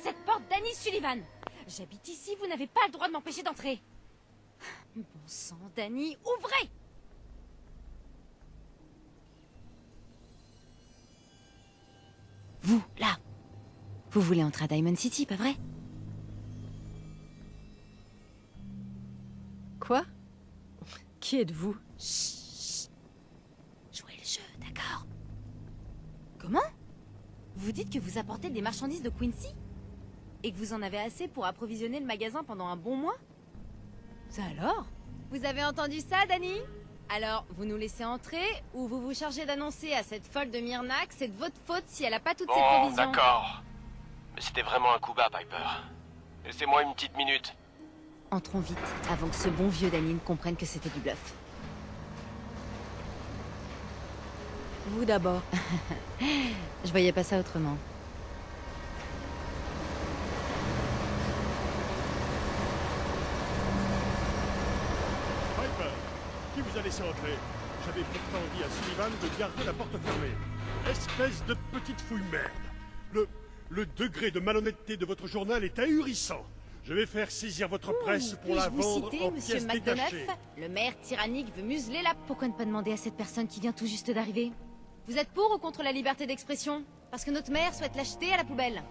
cette porte d'Annie Sullivan. J'habite ici, vous n'avez pas le droit de m'empêcher d'entrer. Bon sang, Danny, ouvrez! Vous, là. Vous voulez entrer à Diamond City, pas vrai? Quoi? Qui êtes-vous? Chut. Jouez le jeu, d'accord? Comment? Vous dites que vous apportez des marchandises de Quincy? Et que vous en avez assez pour approvisionner le magasin pendant un bon mois? Ça alors? Vous avez entendu ça, Danny? Alors, vous nous laissez entrer, ou vous vous chargez d'annoncer à cette folle de Myrna que c'est de votre faute si elle a pas toutes ses Bon, provisions? d'accord. Mais c'était vraiment un coup bas, Piper. Laissez-moi une petite minute. Entrons vite, avant que ce bon vieux Danny ne comprenne que c'était du bluff. Vous d'abord. Je voyais pas ça autrement. Piper, qui vous a laissé entrer? J'avais pourtant dit à Sullivan de garder la porte fermée. Espèce de petite fouille merde. Le degré de malhonnêteté de votre journal est ahurissant. Je vais faire saisir votre presse pour la Puis-je vous vendre citer, en monsieur pièces McDonough? détachées. Le maire tyrannique veut museler la... Pourquoi ne pas demander à cette personne qui vient tout juste d'arriver? Vous êtes pour ou contre la liberté d'expression? Parce que notre maire souhaite l'acheter à la poubelle.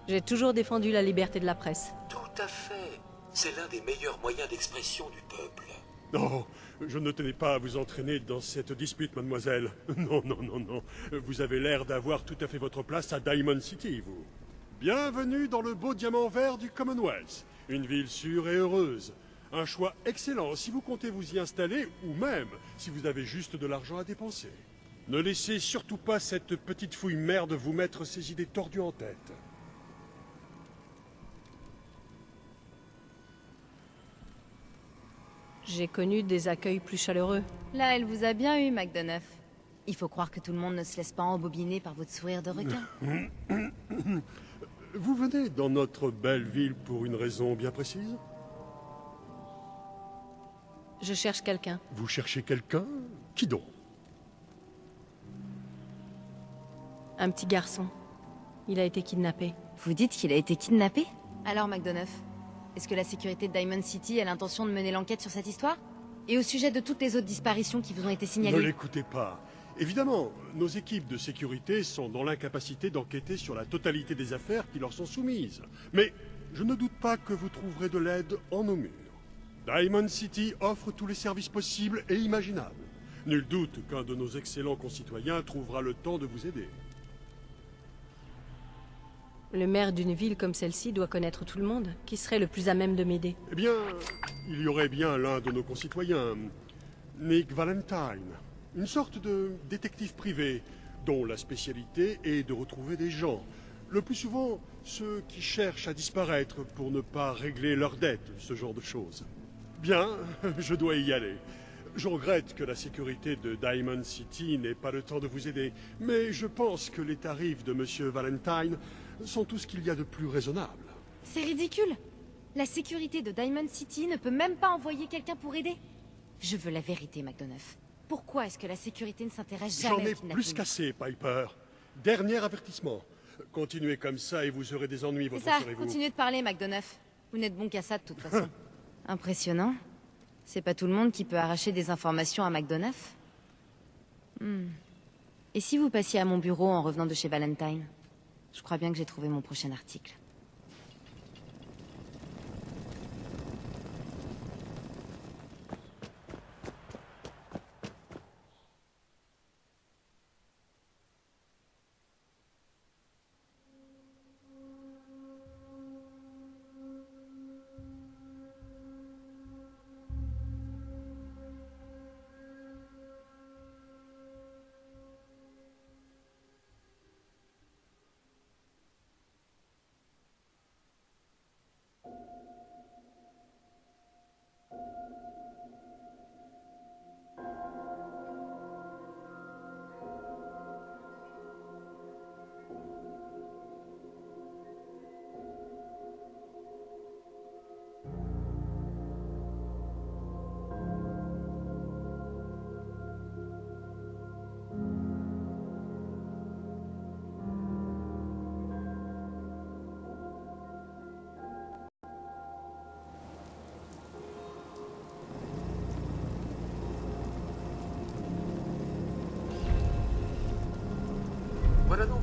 J'ai toujours défendu la liberté de la presse. Tout à fait. C'est l'un des meilleurs moyens d'expression du peuple. Non, je ne tenais pas à vous entraîner dans cette dispute, mademoiselle. Non, non, non, non. Vous avez l'air d'avoir tout à fait votre place à Diamond City, vous. Bienvenue dans le beau diamant vert du Commonwealth. Une ville sûre et heureuse. Un choix excellent si vous comptez vous y installer ou même si vous avez juste de l'argent à dépenser. Ne laissez surtout pas cette petite fouille merde vous mettre ces idées tordues en tête. J'ai connu des accueils plus chaleureux. Là, elle vous a bien eu, McDonough. Il faut croire que tout le monde ne se laisse pas embobiner par votre sourire de requin. Vous venez dans notre belle ville pour une raison bien précise? Je cherche quelqu'un. Vous cherchez quelqu'un? Qui donc? Un petit garçon. Il a été kidnappé. Vous dites qu'il a été kidnappé? Alors, McDonough, est-ce que la sécurité de Diamond City a l'intention de mener l'enquête sur cette histoire? Et au sujet de toutes les autres disparitions qui vous ont été Ne signalées? l'écoutez pas. Évidemment, nos équipes de sécurité sont dans l'incapacité d'enquêter sur la totalité des affaires qui leur sont soumises. Mais je ne doute pas que vous trouverez de l'aide en nos murs. Diamond City offre tous les services possibles et imaginables. Nul doute qu'un de nos excellents concitoyens trouvera le temps de vous aider. Le maire d'une ville comme celle-ci doit connaître tout le monde. Qui serait le plus à même de m'aider? Eh bien, il y aurait bien l'un de nos concitoyens, Nick Valentine. Une sorte de détective privé, dont la spécialité est de retrouver des gens. Le plus souvent, ceux qui cherchent à disparaître pour ne pas régler leurs dettes, ce genre de choses. Bien, je dois y aller. Je regrette que la sécurité de Diamond City n'ait pas le temps de vous aider, mais je pense que les tarifs de Monsieur Valentine sont tout ce qu'il y a de plus raisonnable. C'est ridicule. La sécurité de Diamond City ne peut même pas envoyer quelqu'un pour aider. Je veux la vérité, McDonough. Pourquoi est-ce que la sécurité ne s'intéresse jamais J'en ai au kidnapping? plus qu'assez, Piper. Dernier avertissement. Continuez comme ça et vous aurez des ennuis, C'est votre ça, serez-vous. continuez de parler, McDonough. Vous n'êtes bon qu'à ça, de toute façon. Impressionnant. C'est pas tout le monde qui peut arracher des informations à McDonough. Et si vous passiez à mon bureau en revenant de chez Valentine? Je crois bien que j'ai trouvé mon prochain article.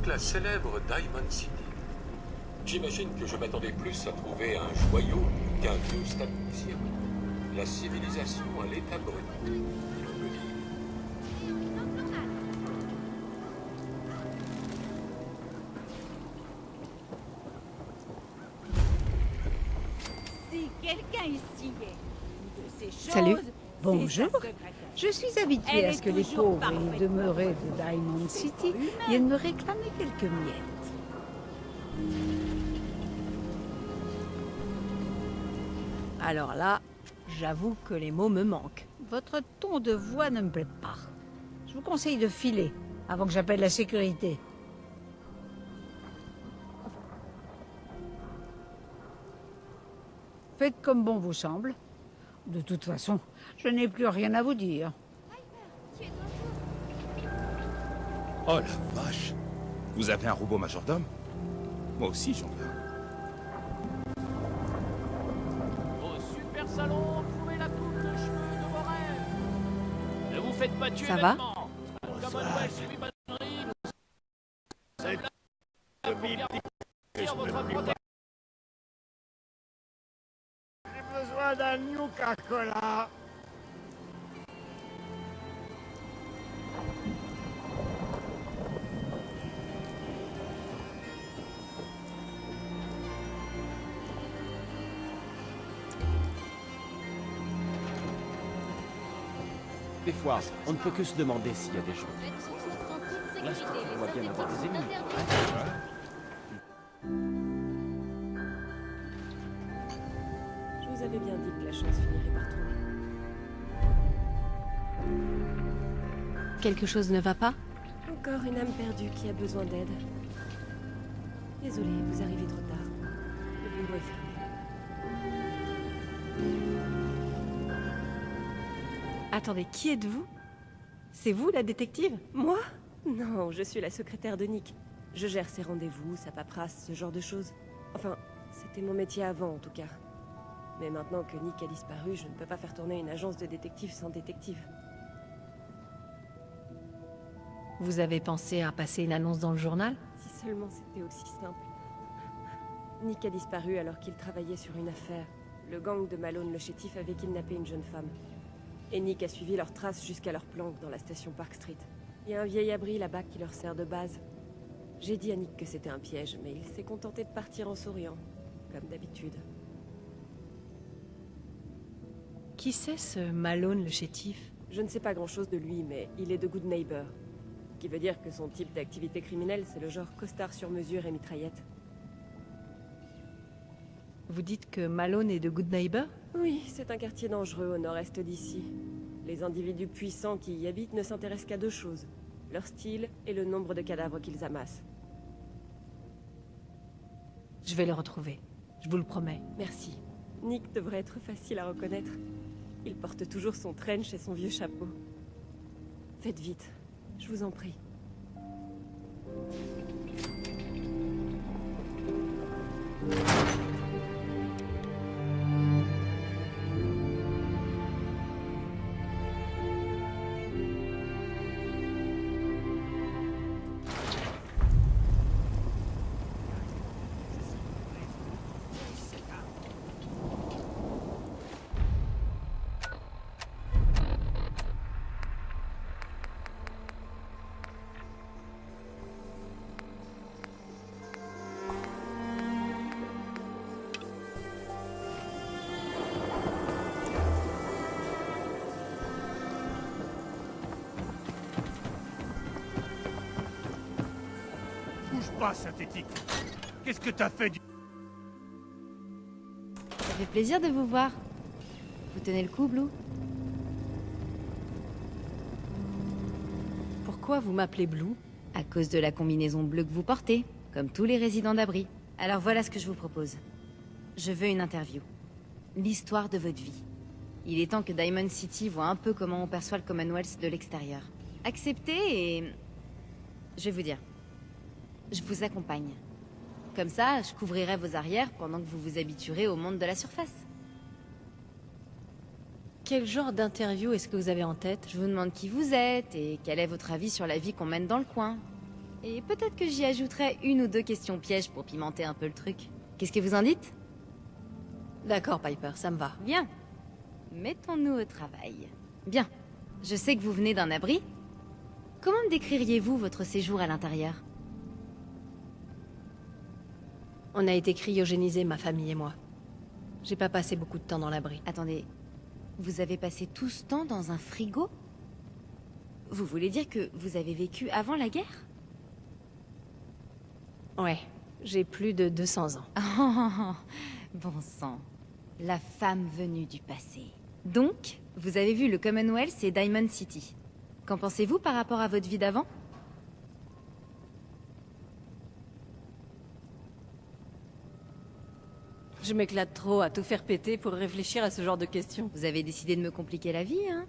la célèbre Diamond City. J'imagine que je m'attendais plus à trouver un joyau qu'un vieux stade poussiéreux. La civilisation à l'état brut, si l'on peut dire. Si quelqu'un ici est de ces choses, Salut. c'est Bonjour. sa secrétaire. Je suis habituée Elle à est ce que les toujours pauvres et parfaite. demeurés de Diamond City viennent me réclamer quelques miettes. Alors là, j'avoue que les mots me manquent. Votre ton de voix ne me plaît pas. Je vous conseille de filer avant que j'appelle la sécurité. Faites comme bon vous semble. De toute façon, je n'ai plus rien à vous dire. Oh la vache! Vous avez un robot majordome? Moi aussi j'en veux un. Au super salon, trouvez la coupe de cheveux de vos rêves. Ne vous faites pas tuer Ça va? bêtement. Commonwealth suivi batterie. C'est là pour garantir votre protection. J'ai besoin d'un Coca-Cola. Des fois, on ne peut que se demander s'il y a des gens. L'institut doit bien avoir des ennemis. Je vous avais bien dit que la chance finirait par tomber. Quelque chose ne va pas? Encore une âme perdue qui a besoin d'aide. Désolée, vous arrivez trop tard. Le bureau est fermé. Attendez, qui êtes-vous? C'est vous, la détective? Moi? Non, je suis la secrétaire de Nick. Je gère ses rendez-vous, sa paperasse, ce genre de choses. Enfin, c'était mon métier avant, en tout cas. Mais maintenant que Nick a disparu, je ne peux pas faire tourner une agence de détectives sans détective. Vous avez pensé à passer une annonce dans le journal? Si seulement c'était aussi simple. Nick a disparu alors qu'il travaillait sur une affaire. Le gang de Malone le chétif avait kidnappé une jeune femme. Et Nick a suivi leurs traces jusqu'à leur planque dans la station Park Street. Il y a un vieil abri là-bas qui leur sert de base. J'ai dit à Nick que c'était un piège, mais il s'est contenté de partir en souriant, comme d'habitude. Qui c'est ce Malone le chétif? Je ne sais pas grand-chose de lui, mais il est de good neighbor. Ce qui veut dire que son type d'activité criminelle, c'est le genre costard sur mesure et mitraillette. Vous dites que Malone est de Good Neighbor? Oui, c'est un quartier dangereux au nord-est d'ici. Les individus puissants qui y habitent ne s'intéressent qu'à deux choses. Leur style et le nombre de cadavres qu'ils amassent. Je vais le retrouver. Je vous le promets. Merci. Nick devrait être facile à reconnaître. Il porte toujours son trench et son vieux chapeau. Faites vite, je vous en prie. Bouge pas, synthétique. Qu'est-ce que t'as fait du... Ça fait plaisir de vous voir. Vous tenez le coup, Blue? Pourquoi vous m'appelez Blue? À cause de la combinaison bleue que vous portez, comme tous les résidents d'abri. Alors voilà ce que je vous propose. Je veux une interview. L'histoire de votre vie. Il est temps que Diamond City voit un peu comment on perçoit le Commonwealth de l'extérieur. Acceptez et... Je vais vous dire. Je vous accompagne. Comme ça, je couvrirai vos arrières pendant que vous vous habituerez au monde de la surface. Quel genre d'interview est-ce que vous avez en tête? Je vous demande qui vous êtes et quel est votre avis sur la vie qu'on mène dans le coin. Et peut-être que j'y ajouterai une ou deux questions pièges pour pimenter un peu le truc. Qu'est-ce que vous en dites? D'accord, Piper, ça me va. Bien. Mettons-nous au travail. Bien. Je sais que vous venez d'un abri. Comment me décririez-vous votre séjour à l'intérieur? On a été cryogénisés, ma famille et moi. J'ai pas passé beaucoup de temps dans l'abri. Attendez, vous avez passé tout ce temps dans un frigo? Vous voulez dire que vous avez vécu avant la guerre? Ouais, j'ai plus de 200 ans. Oh, bon sang. La femme venue du passé. Donc, vous avez vu le Commonwealth et Diamond City. Qu'en pensez-vous par rapport à votre vie d'avant? Je m'éclate trop à tout faire péter pour réfléchir à ce genre de questions. Vous avez décidé de me compliquer la vie, hein?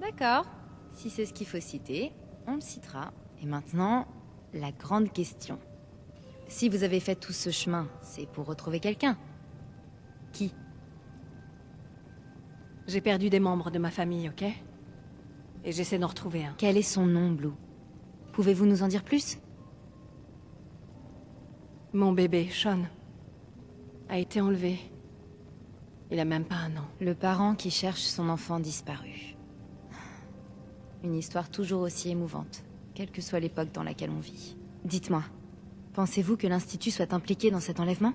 D'accord. Si c'est ce qu'il faut citer, on le citera. Et maintenant, la grande question. Si vous avez fait tout ce chemin, c'est pour retrouver quelqu'un. Qui? J'ai perdu des membres de ma famille, ok? Et j'essaie d'en retrouver un. Quel est son nom, Blue? Pouvez-vous nous en dire plus? Mon bébé, Sean, a été enlevé. Il a même pas un an. Le parent qui cherche son enfant disparu. Une histoire toujours aussi émouvante, quelle que soit l'époque dans laquelle on vit. Dites-moi, pensez-vous que l'Institut soit impliqué dans cet enlèvement?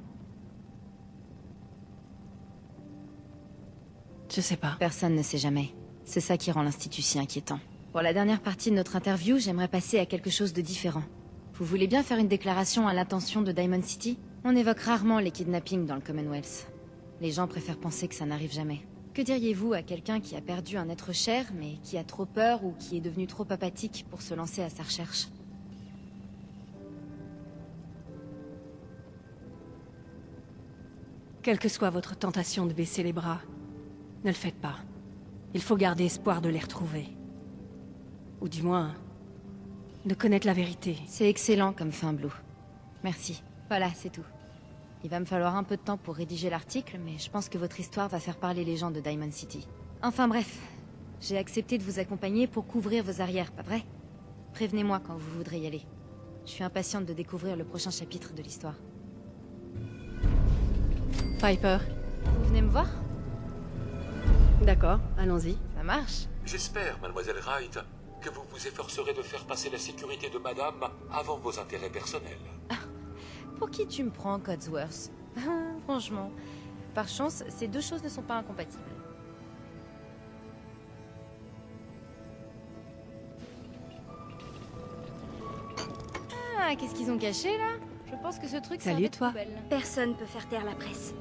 Je sais pas. Personne ne sait jamais. C'est ça qui rend l'Institut si inquiétant. Pour la dernière partie de notre interview, j'aimerais passer à quelque chose de différent. Vous voulez bien faire une déclaration à l'intention de Diamond City? On évoque rarement les kidnappings dans le Commonwealth. Les gens préfèrent penser que ça n'arrive jamais. Que diriez-vous à quelqu'un qui a perdu un être cher, mais qui a trop peur ou qui est devenu trop apathique pour se lancer à sa recherche? Quelle que soit votre tentation de baisser les bras, ne le faites pas. Il faut garder espoir de les retrouver. Ou du moins, de connaître la vérité. C'est excellent comme fin, Blue. Merci. Voilà, c'est tout. Il va me falloir un peu de temps pour rédiger l'article, mais je pense que votre histoire va faire parler les gens de Diamond City. Enfin bref, j'ai accepté de vous accompagner pour couvrir vos arrières, pas vrai? Prévenez-moi quand vous voudrez y aller. Je suis impatiente de découvrir le prochain chapitre de l'histoire. Piper. Vous venez me voir? D'accord, allons-y. Ça marche. J'espère, mademoiselle Wright, que vous vous efforcerez de faire passer la sécurité de madame avant vos intérêts personnels. Pour qui tu me prends, Codsworth? Franchement. Par chance, ces deux choses ne sont pas incompatibles. Ah, qu'est-ce qu'ils ont caché, là? Je pense que ce truc, c'est un Salut, bête toi. poubelle. Personne peut faire taire la presse.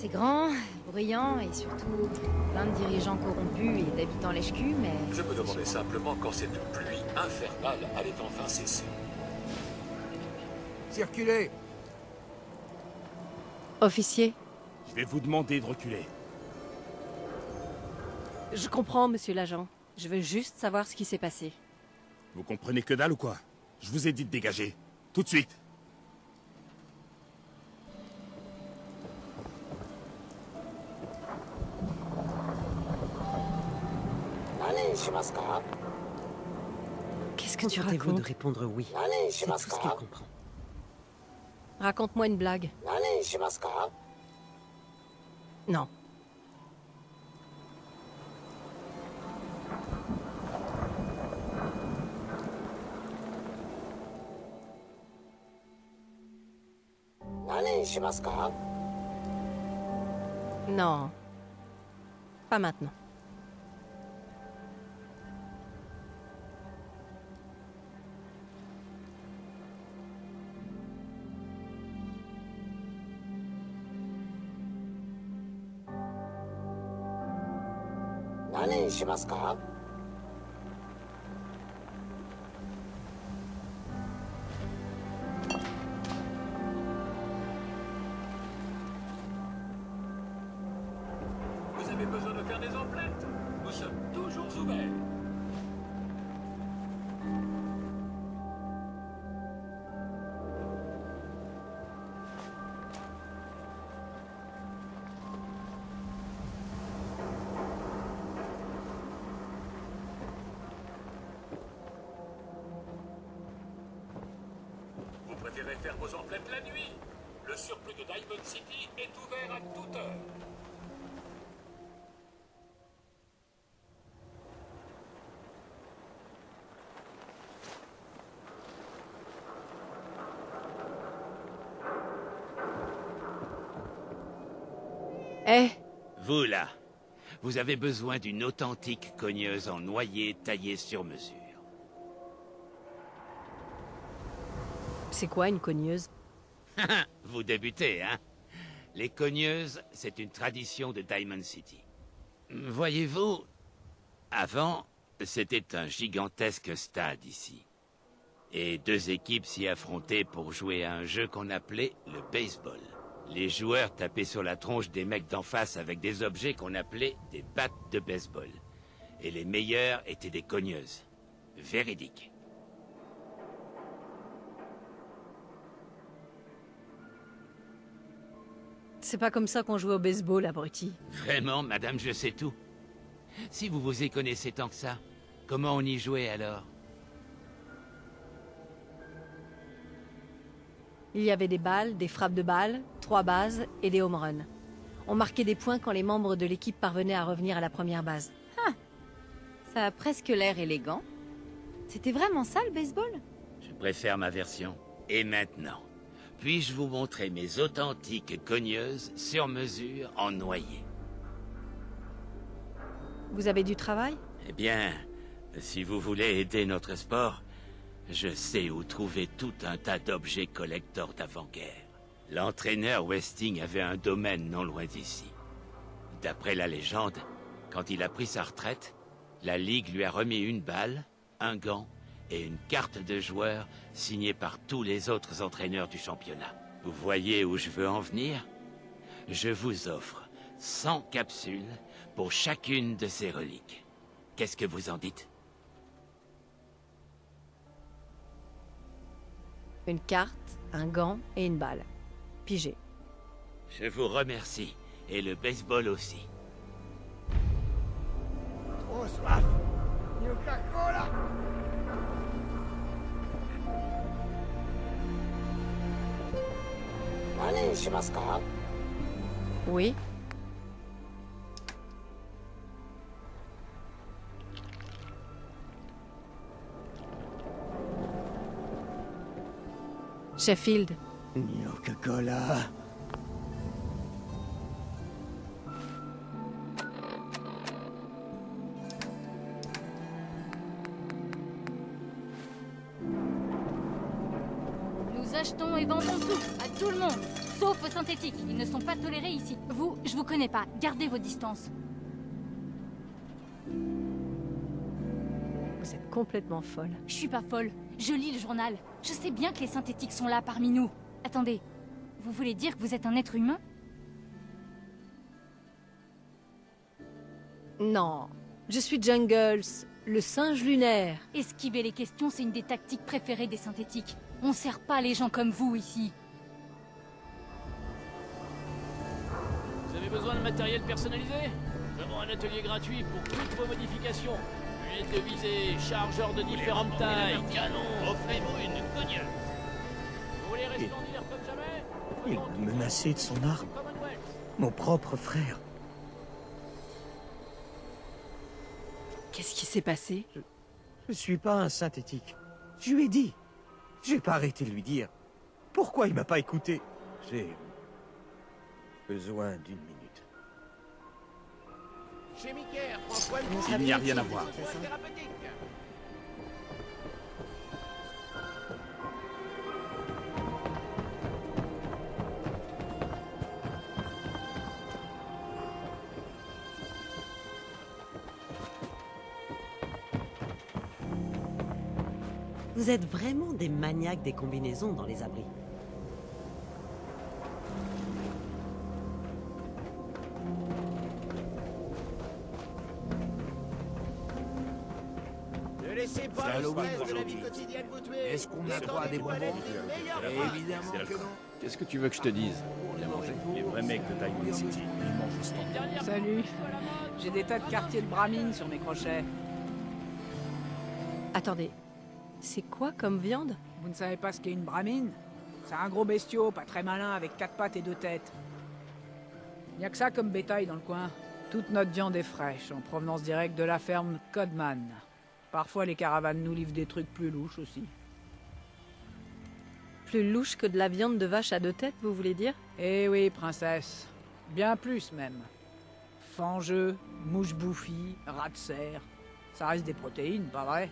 C'est grand, bruyant et surtout plein de dirigeants corrompus et d'habitants lèche-cul, mais... Je me demandais simplement quand cette pluie infernale allait enfin cesser. Circulez! Officier, Je vais vous demander de reculer. je comprends, monsieur l'agent. Je veux juste savoir ce qui s'est passé. Vous comprenez que dalle ou quoi? Je vous ai dit de dégager. Tout de suite. Qu'est-ce que tu Vous racontes? de répondre oui. C'est tout ce qu'il comprend. Raconte-moi une blague. Non. Non. Pas maintenant. Vous avez besoin de faire des emplettes? Nous sommes toujours ouverts. préférez faire vos emplettes la nuit. Le surplus de Diamond City est ouvert à toute heure. Eh, Vous là, vous avez besoin d'une authentique cogneuse en noyer taillée sur mesure. c'est quoi une cogneuse? Vous débutez, hein? Les cogneuses, c'est une tradition de Diamond City. Voyez-vous, avant, c'était un gigantesque stade ici. Et deux équipes s'y affrontaient pour jouer à un jeu qu'on appelait le baseball. Les joueurs tapaient sur la tronche des mecs d'en face avec des objets qu'on appelait des battes de baseball. Et les meilleurs étaient des cogneuses. Véridique. C'est pas comme ça qu'on jouait au baseball, abruti. Vraiment, madame, je sais tout. Si vous vous y connaissez tant que ça, comment on y jouait alors? Il y avait des balles, des frappes de balles, 3 bases et des home runs. On marquait des points quand les membres de l'équipe parvenaient à revenir à la première base. Ah, ça a presque l'air élégant. C'était vraiment ça le baseball? Je préfère ma version. Et maintenant, puis-je vous montrer mes authentiques cogneuses sur mesure en noyer? Vous avez du travail? Eh bien, si vous voulez aider notre sport, je sais où trouver tout un tas d'objets collecteurs d'avant-guerre. L'entraîneur Westing avait un domaine non loin d'ici. D'après la légende, quand il a pris sa retraite, la Ligue lui a remis une balle, un gant et une carte de joueur signée par tous les autres entraîneurs du championnat. Vous voyez où je veux en venir? Je vous offre 100 capsules pour chacune de ces reliques. Qu'est-ce que vous en dites? Une carte, un gant et une balle. Pigé. Je vous remercie. Et le baseball aussi. Trop soif. Coca-Cola. Oui. Sheffield. Coca-Cola. Nous achetons et vendons tout, à tout le monde, sauf aux synthétiques. Ils ne sont pas tolérés ici. Vous, je vous connais pas. Gardez vos distances. Vous êtes complètement folle. Je suis pas folle. Je lis le journal. Je sais bien que les synthétiques sont là parmi nous. Attendez, vous voulez dire que vous êtes un être humain? Non. Je suis Jungles, le singe lunaire. Esquiver les questions, c'est une des tactiques préférées des synthétiques. On sert pas les gens comme vous ici. Vous avez besoin de matériel personnalisé? Nous avons un atelier gratuit pour toutes vos modifications. Lunettes de visée, chargeurs de différentes tailles, canons. Offrez-vous une cogneuse. Vous voulez resplendir comme jamais? Il me menaçait de son arme. Mon propre frère. Qu'est-ce qui s'est passé? Je suis pas un synthétique. Je lui ai dit. J'ai pas arrêté de lui dire. Pourquoi il m'a pas écouté? J'ai besoin d'une minute. Chez Mickey, François, Il n'y a rien à voir. thérapeutique. Vous êtes vraiment des maniaques des combinaisons dans les abris. Ne laissez pas le stress de la vie quotidienne vous tuer. Est-ce qu'on a droit à des bonbons? Évidemment que non. Qu'est-ce que tu veux que je te dise? Bien manger. Les vrais mecs de Diamond City, ils mangent au stand. Salut. J'ai des tas de quartiers de bramine sur mes crochets. Attendez. C'est quoi comme viande? Vous ne savez pas ce qu'est une bramine? C'est un gros bestiau, pas très malin, avec 4 pattes et 2 têtes. Y a que ça comme bétail dans le coin. Toute notre viande est fraîche, en provenance directe de la ferme Codman. Parfois, les caravanes nous livrent des trucs plus louches aussi. Plus louche que de la viande de vache à 2 têtes, vous voulez dire? Eh oui, princesse. Bien plus, même. Fangeux, mouches bouffies, rats de serre. Ça reste des protéines, pas vrai?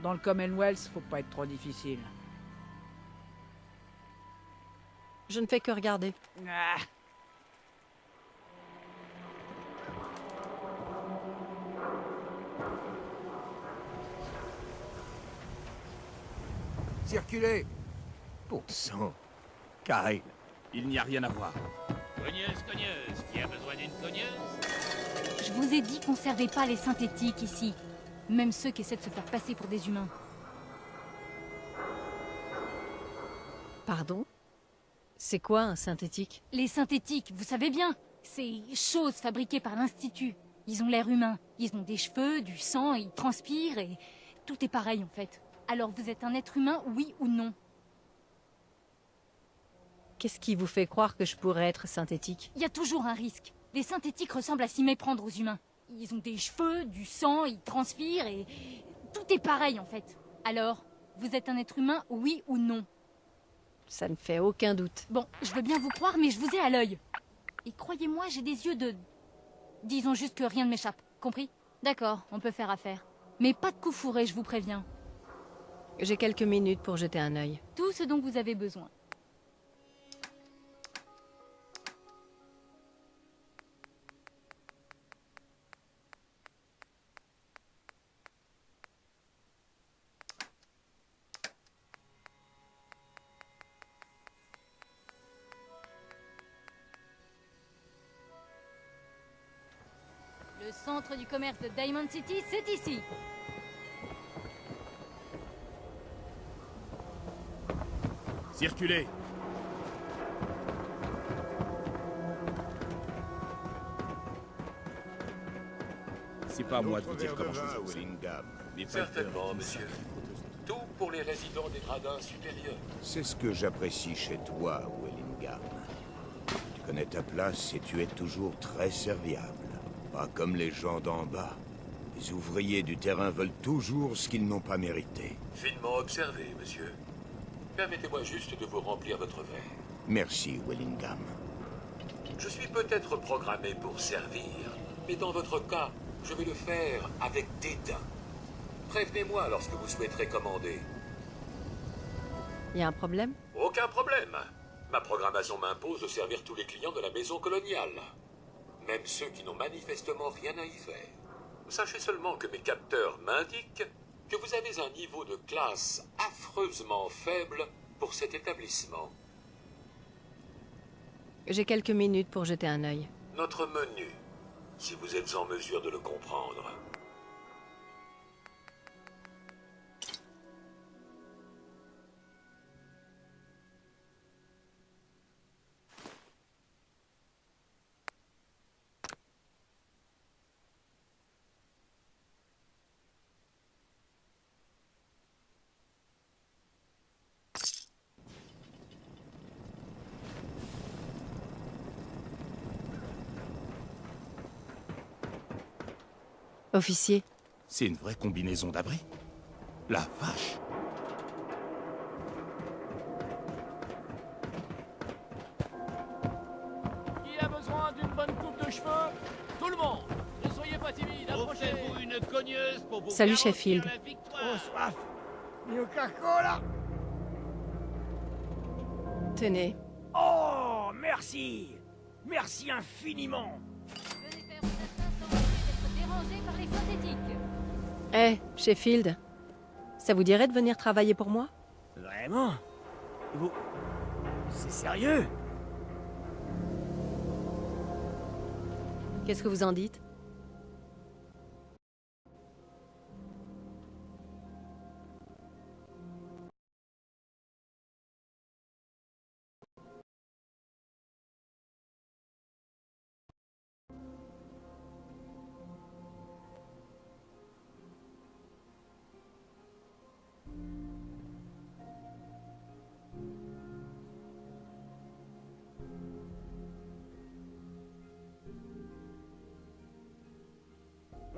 Dans le Commonwealth, faut pas être trop difficile. Je ne fais que regarder. Ah. Circulez! Bon sang. Kyle. Il n'y a rien à voir. Cogneuse, qui a besoin d'une cogneuse? Je vous ai dit qu'on servait pas les synthétiques ici. Même ceux qui essaient de se faire passer pour des humains. Pardon? C'est quoi un synthétique? Les synthétiques, vous savez bien. Ces choses fabriquées par l'Institut. Ils ont l'air humains. Ils ont des cheveux, du sang, ils transpirent et... Tout est pareil en fait. Alors vous êtes un être humain, oui ou non? Qu'est-ce qui vous fait croire que je pourrais être synthétique? Il y a toujours un risque. Les synthétiques ressemblent à s'y méprendre aux humains. Ils ont des cheveux, du sang, ils transpirent et... Tout est pareil en fait. Alors, vous êtes un être humain, oui ou non? Ça ne fait aucun doute. Bon, je veux bien vous croire, mais je vous ai à l'œil. Et croyez-moi, j'ai des yeux de... Disons juste que rien ne m'échappe, compris? D'accord, on peut faire affaire. Mais pas de coup fourré, je vous préviens. J'ai quelques minutes pour jeter un œil. Tout ce dont vous avez besoin. Le centre du commerce de Diamond City, c'est ici. Circulez. C'est pas à moi de vous dire comment je fais. Certainement, monsieur. Tout pour les résidents des gradins supérieurs. C'est ce que j'apprécie chez toi, Wellingham. Tu connais ta place et tu es toujours très serviable. Pas comme les gens d'en bas. Les ouvriers du terrain veulent toujours ce qu'ils n'ont pas mérité. Finement observé, monsieur. Permettez-moi juste de vous remplir votre verre. Merci, Wellingham. Je suis peut-être programmé pour servir, mais dans votre cas, je vais le faire avec dédain. Prévenez-moi lorsque vous souhaiterez commander. Y a un problème? Aucun problème. Ma programmation m'impose de servir tous les clients de la maison coloniale. Même ceux qui n'ont manifestement rien à y faire. Sachez seulement que mes capteurs m'indiquent que vous avez un niveau de classe affreusement faible pour cet établissement. J'ai quelques minutes pour jeter un œil. Notre menu, si vous êtes en mesure de le comprendre. Officier. C'est une vraie combinaison d'abri. La vache. Qui a besoin d'une bonne coupe de cheveux? Tout le monde. Ne soyez pas timide, approchez. Offrez-vous une cogneuse pour vous Salut, garantir Sheffield. la victoire. Oh, soif. Coca-Cola. Tenez. Oh, merci. Merci infiniment. Venez faire une instant d'être dérangé par les synthétiques. Eh, Sheffield. Ça vous dirait de venir travailler pour moi? Vraiment? Vous... C'est sérieux? Qu'est-ce que vous en dites?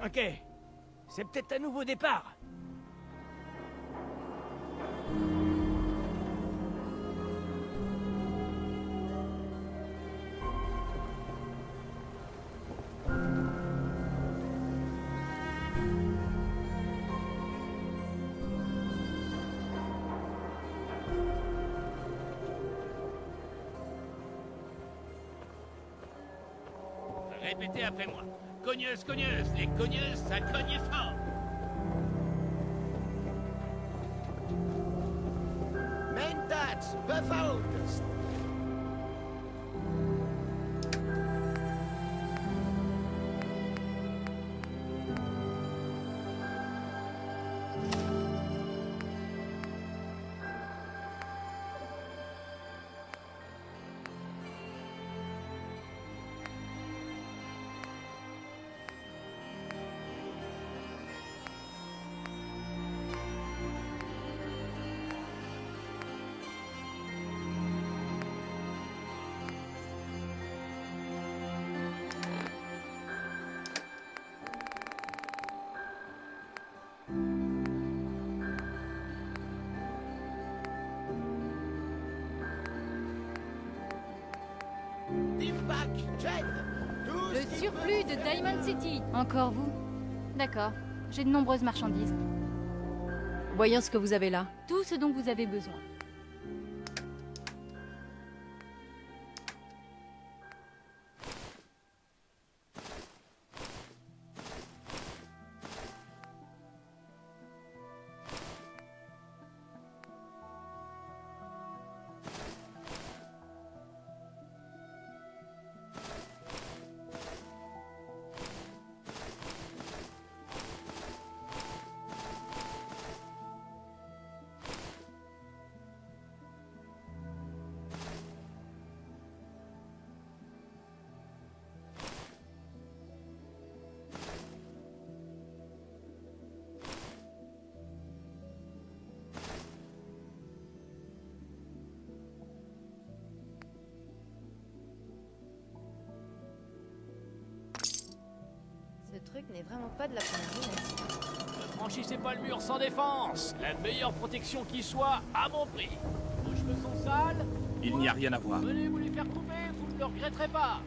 Ok. C'est peut-être un nouveau départ. Répétez après moi. Cogneuse, cogneuse, les cogneuses, ça cogne fort. Mentats, befolkt. Le surplus de Diamond City. Encore vous? D'accord. J'ai de nombreuses marchandises. Voyons ce que vous avez là. Tout ce dont vous avez besoin. Ce truc n'est vraiment pas de la première jeunesse. Ne franchissez pas le mur sans défense. La meilleure protection qui soit, à mon prix. Vos cheveux sont sales. Il n'y a rien à voir. Venez vous les faire couper, vous ne le regretterez pas.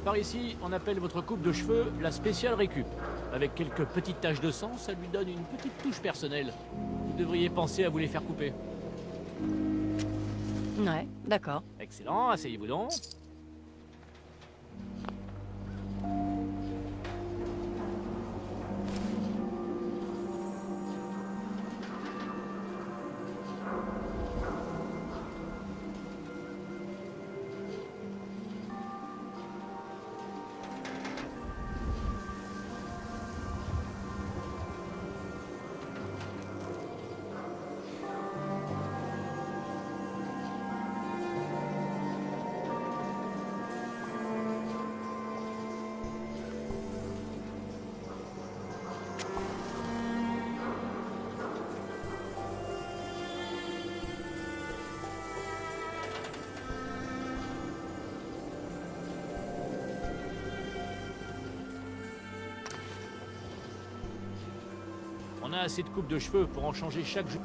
Par ici, on appelle votre coupe de cheveux la spéciale récup. Avec quelques petites taches de sang, ça lui donne une petite touche personnelle. Vous devriez penser à vous les faire couper. Ouais, d'accord. Excellent, asseyez-vous donc. On a assez de coupes de cheveux pour en changer chaque jour.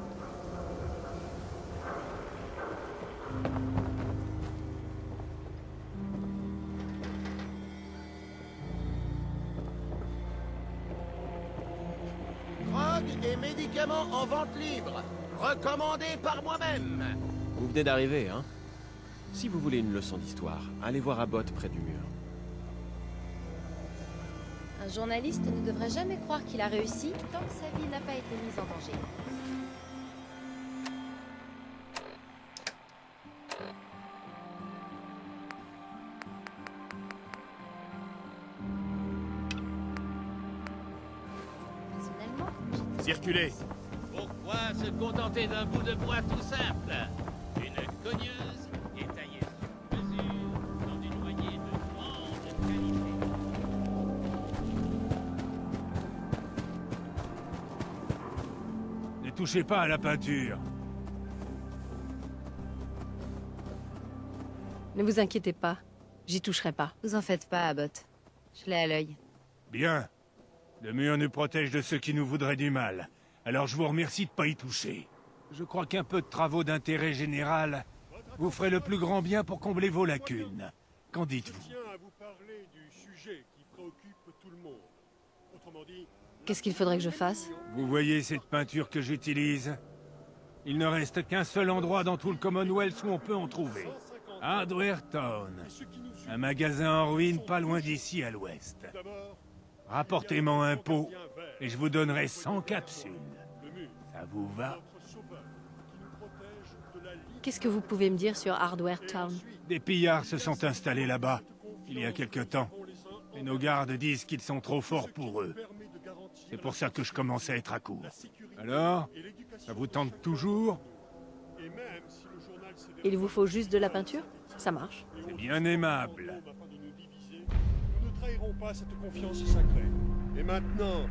Drogue et médicaments en vente libre. Recommandé par moi-même. Vous venez d'arriver, hein? Si vous voulez une leçon d'histoire, allez voir Abbott près du mur. Un journaliste ne devrait jamais croire qu'il a réussi tant que sa vie n'a pas été mise en danger. Personnellement, Circulez. Pourquoi se contenter d'un bout de bois tout simple? Une cogneuse est taillée sur mesure dans une poignée de grande qualité. Ne touchez pas à la peinture. Ne vous inquiétez pas, j'y toucherai pas. Vous en faites pas, Abbott. Je l'ai à l'œil. Bien. Le mur nous protège de ceux qui nous voudraient du mal. Alors je vous remercie de pas y toucher. Je crois qu'un peu de travaux d'intérêt général vous ferait le plus grand bien pour combler vos lacunes. Qu'en dites-vous? Je tiens à vous parler du sujet qui préoccupe tout le monde. Autrement dit, Qu'est-ce qu'il faudrait que je fasse? Vous voyez cette peinture que j'utilise? Il ne reste qu'un seul endroit dans tout le Commonwealth où on peut en trouver. Hardware Town. Un magasin en ruine pas loin d'ici à l'ouest. Rapportez-moi un pot et je vous donnerai 100 capsules. Ça vous va? Qu'est-ce que vous pouvez me dire sur Hardware Town? Des pillards se sont installés là-bas, il y a quelque temps. Et nos gardes disent qu'ils sont trop forts pour eux. C'est pour ça que je commence à être à court. Alors, ça vous tente toujours? Il vous faut juste de la peinture? Ça marche. C'est bien aimable. nous ne trahirons pas cette confiance sacrée. Et maintenant,